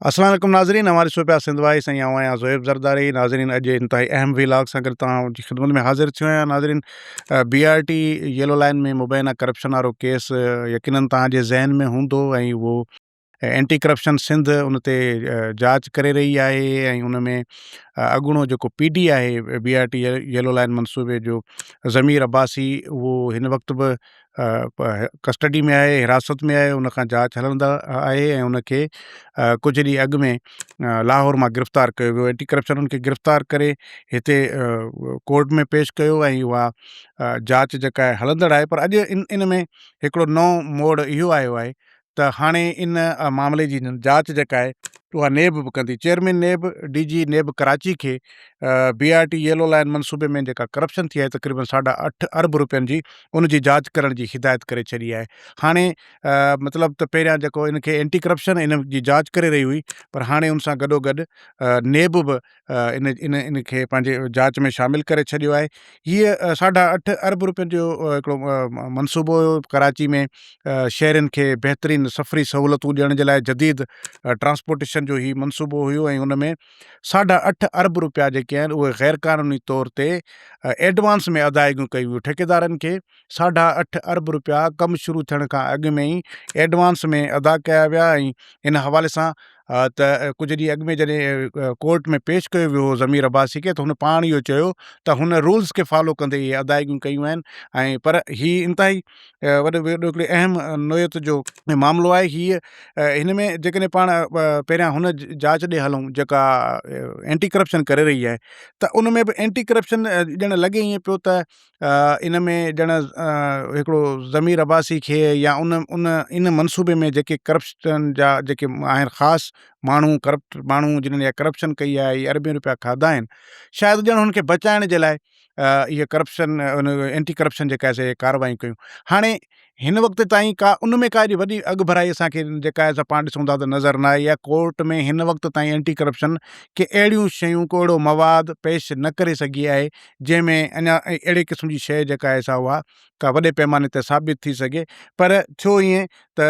अस्सलाम वालेकुम नाज़रीन, हमारे शो पे आप सिंध भाई साईं आऊं आहियां ज़ोएब ज़रदारी। नाज़रीन, अॼु इंतहाई अहम व्लॉग सां गॾु तव्हांजी ख़िदमत में हाज़िर थियो आहियां। नाज़रीन, BRT येलो लाइन में मुबैना करप्शन वारो केस यकीनन तव्हांजे ज़हन में हूंदो ऐं उहो एंटी करप्शन सिंध उन ते जांच करे रही आहे ऐं उन में अॻूणो जेको PD आहे BRT येलो लाइन मनसूबे जो ज़मीर अब्बासी, उहो हिन वक़्तु बि कस्टडी में आहे, हिरासत में आहे। उन खां जांच हलंदा आहे ऐं उनखे कुझु ॾींहं अॻु में लाहौर मां गिरफ़्तार कयो वियो। एंटी करप्शन उनखे गिरफ़्तार करे हिते कोर्ट में पेश कयो ऐं उहा जांच जेका आहे हलंदड़ आहे। पर अॼु इन में हिकिड़ो नओं मोड़ इहो आयो आहे त हाणे इन मामले जी जांच जेका आहे उहा नेब बि कंदी। चेयरमैन नेब, DG नेब कराची खे BRT येलो लाइन मनसूबे में जेका करप्शन थी आहे तक़रीबन 8.5 अरब रुपयनि जी, उन जी जांच करण जी हिदायत करे छॾी आहे। हाणे मतिलबु त पहिरियां जेको इनखे एंटी करप्शन इन जी जांच करे रही हुई, पर हाणे उन सां गॾोगॾु नेब बि इनखे पंहिंजे जांच में शामिलु करे छॾियो आहे। हीअ 8.5 अरब रुपयनि जो हिकिड़ो मनसूबो हुयो कराची में शहरनि खे बहितरीनु सफ़री सहूलतूं ॾियण जे लाइ जदीद ट्रांसपोर्टेशन जो ही मनसूबो हुयो ऐं उन में 8.5 अरब रुपया जेके आहिनि उहे ग़ैर क़ानूनी तौर ते एडवांस में अदायगियूं कयूं हुयूं। ठेकेदारनि खे 8.5 अरब रुपया कमु शुरू थियण खां अॻु में ई एडवांस में अदा कया विया ऐं इन हवाले सां त कुझु ॾींहं अॻु में जॾहिं कोर्ट में पेश कयो वियो हो ज़मीर अब्बासी खे, त हुन पाण इहो चयो त हुन रूल्स खे फॉलो कंदे इहे अदायगियूं कयूं आहिनि। ऐं पर हीअ इंतिहाई वॾो हिकिड़ी अहम नोयत जो मामिलो आहे। हीअ हिन में जेकॾहिं पाण पहिरियां हुन जांच ॾे हलूं जेका एंटी करप्शन करे रही आहे, त उन में बि एंटी करप्शन ॼण लॻे ईअं पियो त इन में ॼण हिकिड़ो ज़मीर अब्बासी खे या इन मनसूबे में जेके करप्शन जा जेके आहिनि ख़ासि माण्हू, करप्ट माण्हू जिन्हनि इहा करप्शन कई आहे, इहे अरबे रुपया खाधा आहिनि, शायदि ॼण हुनखे बचाइण जे लाइ इहे करप्शन एंटी करप्शन जेका आहे से कार्रवाई कयूं। हाणे हिन वक़्त ताईं उन में का एॾी वॾी अॻु भराई असांखे जेका आहे पाण ॾिसूं था त नज़र न आई आहे। कोर्ट में हिन वक़्त ताईं एंटी करप्शन के अहिड़ियूं शयूं, को अहिड़ो मवाद पेश न करे सघी आहे जंहिंमें अञा अहिड़े क़िस्म जी शइ जेका आहे सा उहा का वॾे पैमाने ते साबित थी सघे। पर थियो ईअं त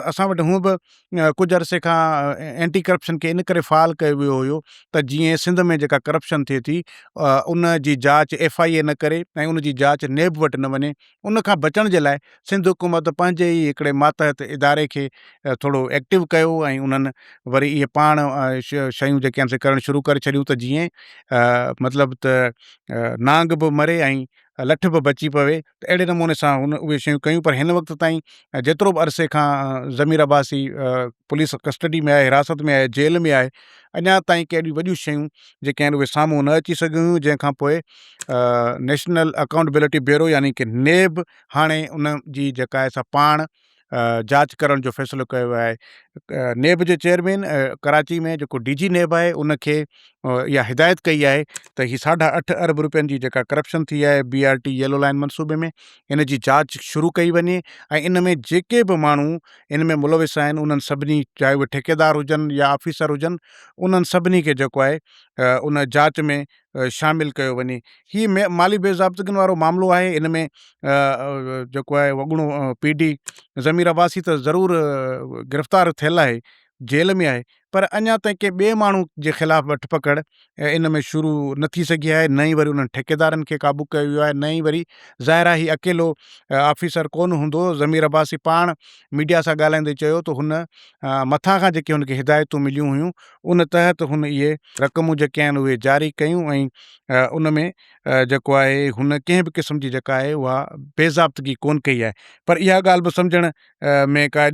असां वटि हूअं बि कुझु अरसे खां एंटी करप्शन खे इन करे फ़ाल कयो वियो हुयो त जीअं सिंध में जेका करप्शन थिए थी उन जी जांच FIA न करे ऐं उन जी जांच नेब वटि न वञे। उन खां बचण जे लाइ सिंध हुकूमत पंहिंजे ई हिकिड़े मातहत इदारे खे थोरो एक्टिव कयो ऐं उन्हनि वरी इहे पाण शयूं जेके आहिनि से करणु शुरू करे छॾियूं त जीअं मतिलबु त नांग बि मरे ऐं लठ बि बची पवे। त अहिड़े नमूने सां उहे शयूं कयूं। पर हिन वक़्त ताईं जेतिरो बि अरसे खां ज़मीर अब्बासी पुलिस कस्टडी में आहे, हिरासत में आहे, जेल में आहे, अञा ताईं कहिड़ियूं वॾियूं शयूं जेके आहिनि उहे साम्हूं न अची सघियूं हुयूं। जंहिंखां पोइ नेशनल अकाउंटेबिलिटी ब्यूरो यानी कि नेब हाणे उन जी जेका आहे सा पाण जांच करण जो फ़ैसिलो कयो आहे। नेब जे चेयरमैन कराची में जेको DG नेब आहे उनखे इहा हिदायत कई आहे त हीअ 8.5 अरब रुपयनि जी जेका करप्शन थी आहे BRT येलो लाइन मनसूबे में, इन जी जांच शुरू कई वञे ऐं इन में जेके बि माण्हू इन में मुलविस आहिनि उन्हनि सभिनी, चाहे उहे ठेकेदार हुजनि या ऑफिसर हुजनि, उन्हनि सभिनी खे जेको आहे उन जांच में शामिलु कयो वञे। हीअ माली बेज़ाब्तगियुनि वारो मामिलो आहे। इन में जेको आहे अॻूणो PD ज़मीर अब्बासी त ज़रूरु गिरफ़्तार थियल आहे, जेल में आहे, पर अञा ताईं के ॿिए माण्हू जे ख़िलाफ़ु वठपकड़ इन में शुरू न थी सघी आहे। न ई वरी उन्हनि ठेकेदारनि खे क़ाबू कयो वियो आहे, न ई वरी ज़ाहिर आहे ही अकेलो ऑफिसर कोन हूंदो। ज़मीर अब्बासी पाण मीडिया सां ॻाल्हाईंदे चयो त हुन मथां खां जेके हुनखे हिदायतूं मिलियूं हुयूं उन तहत हुन इहे रक़मूं जेके आहिनि उहे जारी कयूं ऐं उन में जेको आहे हुन कंहिं बि क़िस्म जी जेका आहे उहा बेज़ाब्तगी कोन कई आहे। पर इहा ॻाल्हि बि सम्झण में का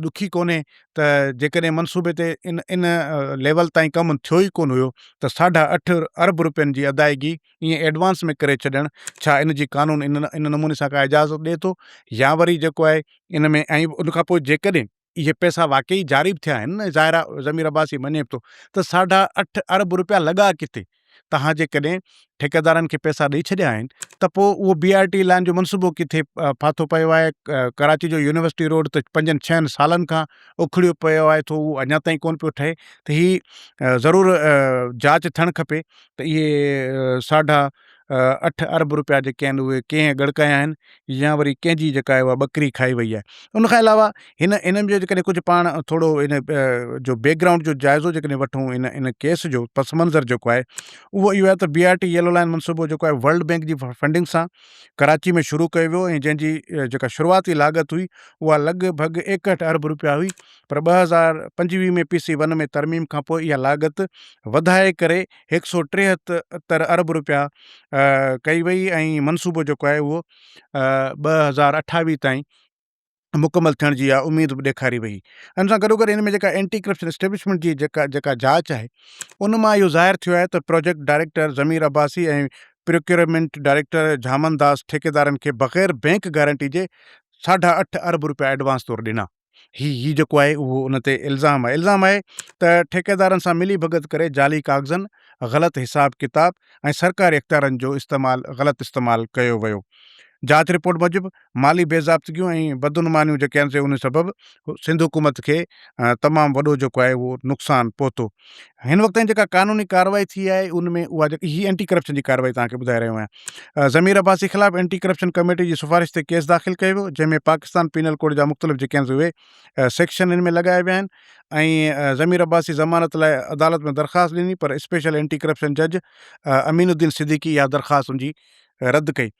ॾुखी कोन्हे त जेकॾहिं मनसूबे ते इन लेवल ताईं कमु थियो ई कोन हुयो त 8.5 अरब रुपयनि जी अदायगी ईअं एडवांस में करे छॾणु, छा इन जी कानून इन नमूने सां का इजाज़त ॾिए थो या वरी जेको आहे इन में। ऐं उनखां पोइ जेकॾहिं इहे पैसा वाक़ई जारी बि थिया आहिनि न, ज़ाहिर ज़मीर अब्बासी मञे थो त 8.5 अरब रुपया लॻा किथे। तव्हां जेकॾहिं ठेकेदारनि खे पैसा ॾेई छॾिया आहिनि त पोइ उहो BRT लाइन जो मनसूबो किथे फाथो पियो आहे। कराची जो यूनिवर्सिटी रोड त 5-6 सालनि खां उखड़ियो पियो आहे, तो उहो अञा ताईं कोन पियो ठहे। त हीअ ज़रूरु जांच थियणु खपे त इहे 8 अरब रुपया जेके आहिनि उहे कंहिं ॻणकाया आहिनि या वरी कंहिंजी जेका आहे उहा ॿकरी खाई वई आहे। उनखां अलावा हिननि जो जेकॾहिं कुझु पाण थोरो इन जो बैकग्राउंड जो जाइज़ो जेकॾहिं वठूं इन केस जो पस मंज़र जेको आहे उहो इहो आहे त BRT येलो लाइन मनसूबो जेको आहे वर्ल्ड बैंक जी फंडिंग सां कराची में शुरू कयो वियो ऐं जंहिंजी जेका शुरूआती लाॻत हुई उहा लॻभॻि 61 अरब रुपया हुई। पर 2025 में PC1 में तरमीम खां पोइ इहा लाॻत वधाए करे 173 अरब रुपया कई वई ऐं मनसूबो जेको आहे उहो 2028 ताईं मुकमल थियण जी आहे उमेद बि ॾेखारी वई। हिन सां गॾोगॾु हिन में जेका एंटी करप्शन एस्टेब्लिशमेंट जी जेका जांच आहे उन मां इहो ज़ाहिर थियो आहे त प्रोजेक्ट डायरेक्टर ज़मीर अब्बासी ऐं प्रोक्योरमेंट डायरेक्टर झामन दास ठेकेदारनि खे बग़ैर बैंक गारंटी जे 8.5 अरब रुपया एडवांस तौरु ॾिना। ही जेको आहे उहो उन ते इल्ज़ाम आहे त ठेकेदारनि सां मिली भगत करे जाली कागज़नि, ग़लति हिसाब किताब ऐं सरकारी इख़्तियारनि जो ग़लति इस्तेमालु कयो वियो। जांच रिपोर्ट मूजिबि माली बेज़ाब्तगियूं ऐं बदनुमानियूं जेके आहिनि से उन सबबि सिंध हुकूमत खे तमामु वॾो जेको आहे उहो नुक़सानु पहुतो। हिन वक़्त जेका कानूनी कार्रवाई थी आहे उनमें उहा ही एंटी करप्शन जी कार्रवाई तव्हांखे ॿुधाए रहियो आहियां। ज़मीर अब्बासी ख़िलाफ़ु एंटी करप्शन कमेटी जी सिफ़ारिश ते केस दाख़िल कयो वियो जंहिंमें पाकिस्तान पीनल कोड जा मुख़्तलिफ़ जेके आहिनि उहे सेक्शन हिन में लॻाया विया आहिनि ऐं ज़मीर अब्बासी ज़मानत लाइ अदालत में दरख़्वास्त ॾिनी पर स्पेशल एंटी करप्शन जज अमीनुद्दीन सिद्दीकी इहा दरख़्वास्त उनजी रद्द कई।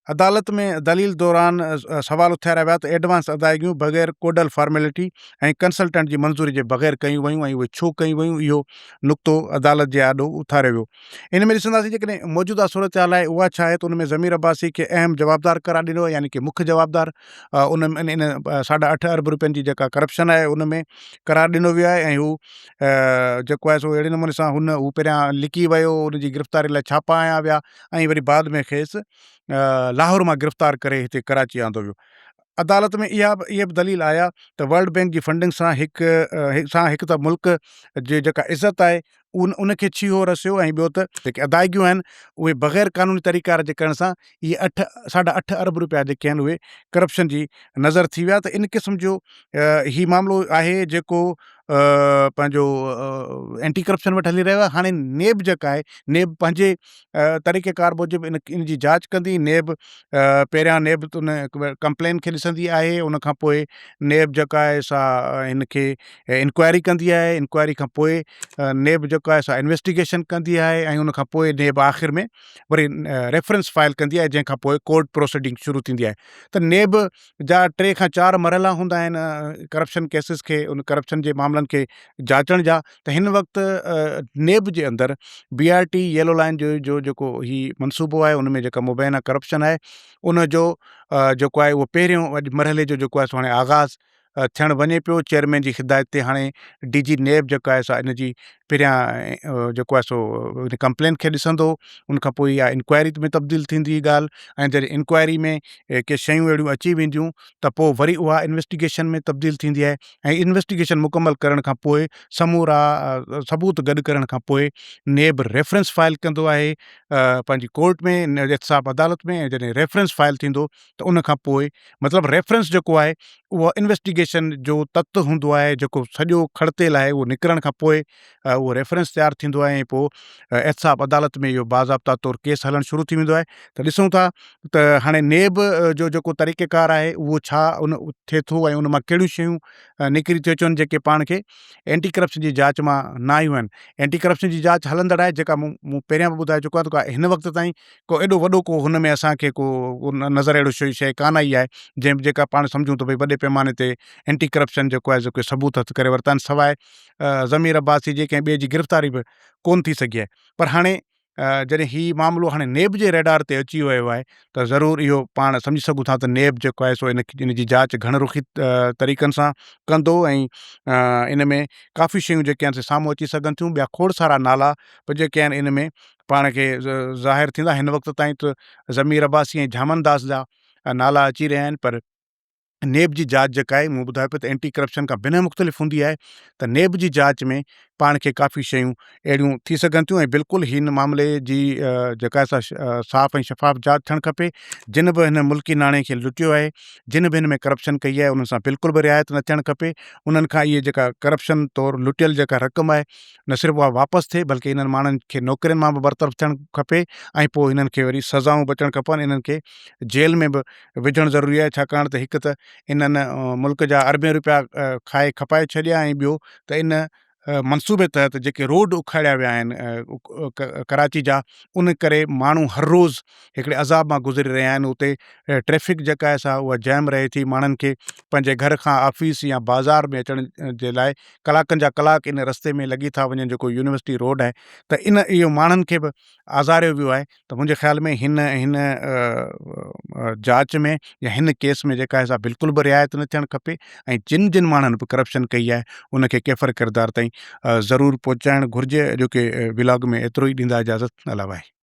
अदालत में दलील दौरान सवाल उथियारिया विया त एडवांस अदायगियूं बग़ैर कोडल फॉर्मेलिटी ऐं कंसल्टेंट जी मंज़ूरी जे बग़ैर कयूं वयूं ऐं उहे छो कयूं वयूं, इहो नुक़्तो अदालत जे आॾो उथारियो वियो। इन में ॾिसंदासीं जेकॾहिं मौजूदा सूरत हाल आहे उहा छा आहे त उन में ज़मीर अब्बासी खे अहम जवाबदार करार ॾिनो यानी कि मुख्य जवाबदार उन में इन 8.5 अरब रुपयनि जी जेका करप्शन आहे उन में करार ॾिनो वियो आहे ऐं हू जेको आहे सो अहिड़े नमूने सां हू पहिरियां लिकी वियो, उनजी गिरफ़्तारी लाइ छापा आया विया ऐं वरी बाद में खेसि लाहौर मां गिरफ़्तार करे हिते कराची आंदो वियो। अदालत में इहे बि दलील आया त वर्ल्ड बैंक जी फंडिंग सां हिकु त मुल्क जी जेका इज़त आहे उनखे छीहो रसियो ऐं ॿियो त जेके अदायगियूं आहिनि उहे बग़ैर क़ानूनी तरीक़े जे करण सां इहे 8.5 अरब रुपया जेके आहिनि उहे करप्शन जी नज़र थी विया। त इन क़िस्म जो ही मामिलो आहे जेको पंहिंजो एंटी करप्शन वटि हली रहियो आहे। हाणे नेब जेका आहे नेब पंहिंजे तरीक़ेकार मूजिबि इन जी जांच कंदी। नेब पहिरियां नेब उन कंप्लेन खे ॾिसंदी आहे, उनखां पोइ नेब जेका आहे सा हिनखे इंक्वायरी कंदी आहे, इंक्वायरी खां पोइ नेब जेको आहे सा इन्वेस्टिगेशन कंदी आहे ऐं उनखां पोइ नेब आख़िर में वरी रेफरेंस फाइल कंदी आहे जंहिंखां पोइ कोर्ट प्रोसीडिंग शुरू थींदी आहे। त नेब जा 3 खां 4 मरहला हूंदा आहिनि करप्शन केसिस खे, उन करप्शन जे मामलनि खे जाचण जा। त हिन वक़्तु नेब जे अंदरि BRT येलो लाइन जो जेको ही मनसूबो आहे उन में जेका मुबैना करप्शन आहे उन जो जेको आहे उहो पहिरियों मरहले जो जेको आहे सो हाणे आगाज़ थियणु वञे पियो। चेयरमैन जी हिदायत ते हाणे DG नेब जेको आहे सा इन जी पहिरियां जेको आहे सो कंप्लेन खे ॾिसंदो, उनखां पोइ इहा इंक्वायरी में तब्दील थींदी ॻाल्हि ऐं जॾहिं इंक्वायरी में के शयूं अहिड़ियूं अची वेंदियूं त पोइ वरी उहा इन्वेस्टिगेशन में तब्दील थींदी आहे ऐं इन्वेस्टिगेशन मुकमल करण खां पोइ समूरा सबूत गॾु करण खां पोइ नेब रेफरेंस फाइल कंदो आहे पंहिंजी कोर्ट में एहतसाब अदालत में। ऐं जॾहिं रेफरेंस फाइल थींदो त उनखां पोइ मतिलबु रेफरेंस जेको आहे उहो इन्वेस्टिगेशन जो तत्व हूंदो आहे, जेको सॼो खड़तेल आहे उहो निकिरण खां पोइ उहो रेफरेंस तयारु थींदो आहे ऐं पोइ एहतसाब अदालत में इहो बाज़ाब्ता तौरु केस हलणु शुरू थी वेंदो आहे। त ॾिसूं था त हाणे नेब जो जेको तरीक़ेकार आहे उहो छा उन थिए थो ऐं उन मां कहिड़ियूं शयूं निकिरी थियूं अचनि जेके पाण खे एंटी करप्शन जी जांच मां न आयूं आहिनि। एंटी करप्शन जी जांच हलंदड़ आहे जेका मूं पहिरियां बि ॿुधाए चुको आहियां त हिन वक़्त ताईं को एॾो वॾो को हुन में असांखे को नज़र अहिड़ो शइ कान आई आहे जेका पाण सम्झूं त भई वॾे पैमाने ते एंटी करप्शन जेको आहे जेके सबूत हथु करे वरिता आहिनि सवाइ ज़मीर अब्बासी जे कंहिं ॿिए जी गिरफ़्तारी बि कोन थी सघी आहे। पर हाणे जॾहिं हीउ मामिलो हाणे नेब जे रेडार ते अची वियो आहे त ज़रूरु इहो पाण सम्झी सघूं था त नेब जेको आहे सो इन जी जांच घणरुखी तरीक़नि सां कंदो ऐं इन में काफ़ी शयूं जेके आहिनि साम्हूं अची सघनि थियूं। ॿिया खोड़ सारा नाला बि जेके आहिनि इन में पाण खे ज़ाहिर थींदा। हिन वक़्त ताईं त ज़मीर अब्बासी ऐं झामन दास जा नाला अची रहिया आहिनि पर नेब जी जांच जेका आहे मूं ॿुधायो पियो त एंटी करप्शन खां भिन्न मुख़्तलिफ़ हूंदी आहे। त नेब जी जांच में पाण खे काफ़ी शयूं अहिड़ियूं थी सघनि थियूं। ऐं बिल्कुलु हिन मामले जी जेका साफ़ ऐं शफ़ाफ़ जांच थियणु खपे। जिन बि हिन मुल्की नाणे खे लुटियो आहे, जिन बि हिन में करप्शन कई आहे, उन्हनि सां बिल्कुलु बि रिआयत न थियणु खपे। उन्हनि खां इहे जेका करप्शन तौरु लुटियल जेका रक़म आहे, न सिर्फ़ु उहा वापसि थिए, बल्कि इन्हनि माण्हुनि खे नौकरियुनि मां बि बरतरफ़ थियणु खपे। ऐं पोइ हिननि खे वरी सज़ाऊं बि अचणु खपनि, इन्हनि खे जेल में बि विझणु ज़रूरी आहे। छाकाणि त हिकु त इन्हनि मुल्क जा अरबे रुपया खाए खपाए छॾिया, ऐं ॿियो त इन मंसूबे तहत जेके रोड उखाड़िया विया आहिनि कराची जा, उन करे माण्हू हर रोज़ु हिकिड़े अज़ाब मां गुज़री रहिया आहिनि। उते ट्रैफ़िक जेका आहे उहा जैम रहे थी। माण्हुनि खे पंहिंजे घर खां ऑफ़िस या बाज़ार में अचण जे लाइ कलाकनि जा कलाक इन रस्ते में लॻी था वञनि, जेको यूनिवर्सिटी रोड आहे। त इहो माण्हुनि खे बि आज़ारियो वियो आहे। त मुंहिंजे ख़्याल में हिन जांच में या हिन केस में जेका आहे बिल्कुलु बि रिआयत न थियणु खपे। ऐं जिन जिन माण्हुनि बि करप्शन कई आहे, उनखे कैफ़र किरदार ताईं ज़रूरु पहुचाइणु घुरिजे। जो की व्लॉग में एतिरो ई ॾींदा इजाज़त, अला भाई।